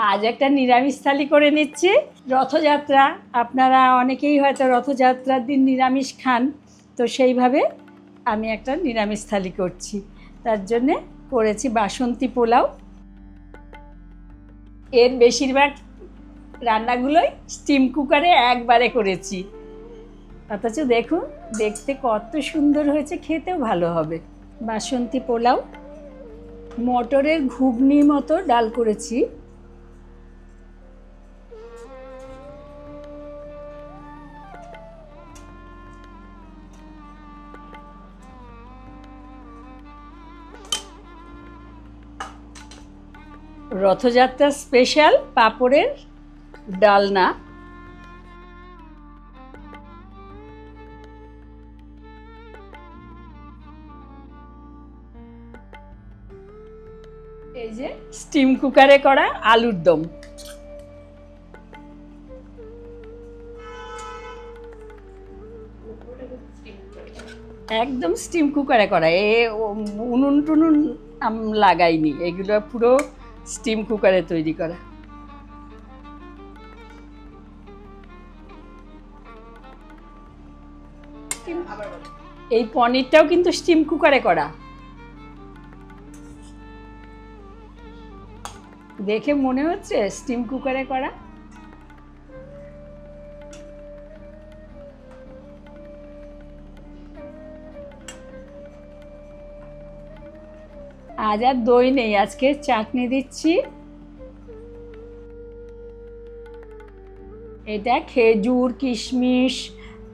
আজ একটা নিরামিষ থালি করে নিচ্ছি। রথযাত্রা, আপনারা অনেকেই হয়তো রথযাত্রার দিন নিরামিষ খান, তো সেইভাবে আমি একটা নিরামিষ থালি করছি। তার জন্যে করেছি বাসন্তী পোলাও। এর বেশিরভাগ রান্নাগুলোই স্টিম কুকারে একবারে করেছি, অথচ দেখুন দেখতে কত সুন্দর হয়েছে, খেতেও ভালো হবে। বাসন্তী পোলাও, মটরের ঘুগনি মতো ডাল করেছি। রথযাত্রা স্পেশাল পাঁপড়ের ডালনা। এই যে স্টিম কুকারে করা আলুর দম। একদম স্টিম কুকারে করা, উনুন টুনুন লাগাইনি, এগুলো পুরো স্টিম কুকারে তৈরি করা। এই পনিরটাও কিন্তু স্টিম কুকারে করা, দেখে মনে হচ্ছে স্টিম কুকারে করা। আজ আর দই নেই, আজকে চাটনি দিচ্ছি। এটা খেজুর, কিশমিশ,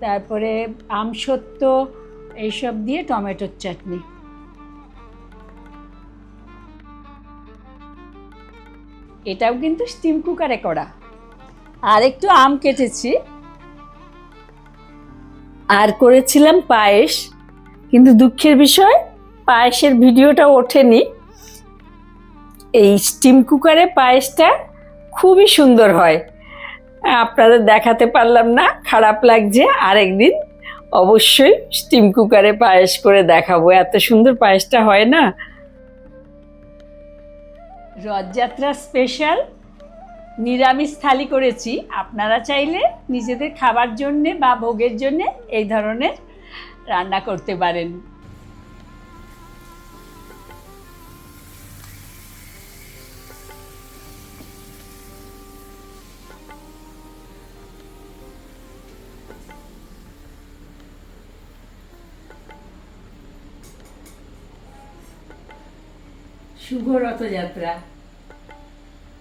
তারপরে আমসত্ত্ব এইসব দিয়ে টমেটোর চাটনি। এটাও কিন্তু স্টিম কুকারে করা। আর একটু আম কেটেছি। আর করেছিলাম পায়েস, কিন্তু দুঃখের বিষয় পায়েসের ভিডিওটা ওঠেনি। এই স্টিম কুকারে পায়েসটা খুবই সুন্দর হয়, আপনাদের দেখাতে পারলাম না, খারাপ লাগছে। আরেকদিন অবশ্যই স্টিম কুকারে পায়েস করে দেখাবো, এত সুন্দর পায়েসটা হয় না। রথযাত্রা স্পেশাল নিরামিষ থালি করেছি। আপনারা চাইলে নিজেদের খাবার জন্যে বা ভোগের জন্যে এই ধরনের রান্না করতে পারেন। শুভ রথযাত্রা,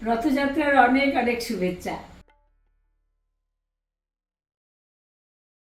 রথযাত্রার অনেক অনেক শুভেচ্ছা।